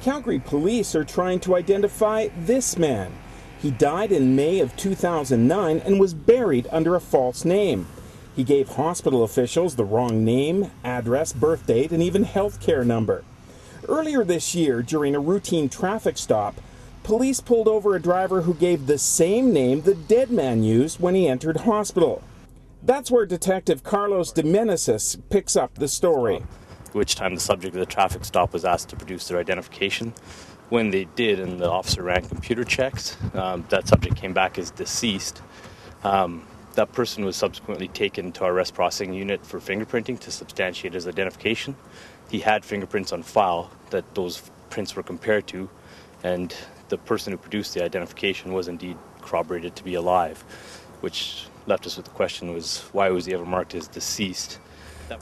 Calgary police are trying to identify this man. He died in May of 2009 and was buried under a false name. He gave hospital officials the wrong name, address, birth date, and even health care number. Earlier this year, during a routine traffic stop, police pulled over a driver who gave the same name the dead man used when he entered hospital. That's where Detective Carlos de Meneses picks up the story. Which time the subject of the traffic stop was asked to produce their identification. When they did and the officer ran computer checks, that subject came back as deceased. That person was subsequently taken to our arrest processing unit for fingerprinting to substantiate his identification. He had fingerprints on file that those prints were compared to, and the person who produced the identification was indeed corroborated to be alive, which left us with the question was, why was he ever marked as deceased?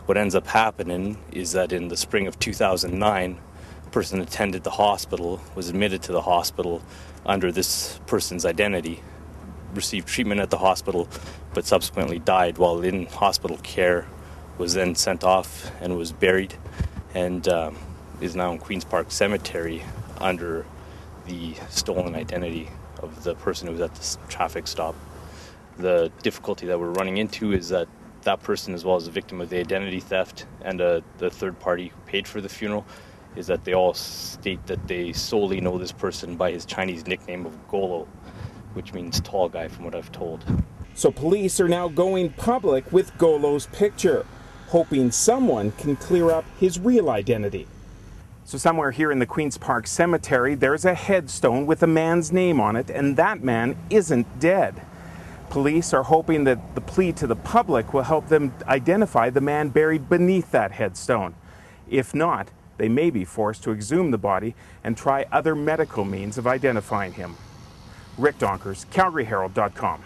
What ends up happening is that in the spring of 2009, a person attended the hospital, was admitted to the hospital under this person's identity, received treatment at the hospital, but subsequently died while in hospital care, was then sent off and was buried, and is now in Queen's Park Cemetery under the stolen identity of the person who was at this traffic stop. The difficulty that we're running into is that that person, as well as the victim of the identity theft and the third party who paid for the funeral, is that they all state that they solely know this person by his Chinese nickname of Golo, which means tall guy from what I've told. So police are now going public with Golo's picture, hoping someone can clear up his real identity. So somewhere here in the Queen's Park Cemetery, there's a headstone with a man's name on it, and that man isn't dead. Police are hoping that the plea to the public will help them identify the man buried beneath that headstone. If not, they may be forced to exhume the body and try other medical means of identifying him. Rick Donkers, CalgaryHerald.com.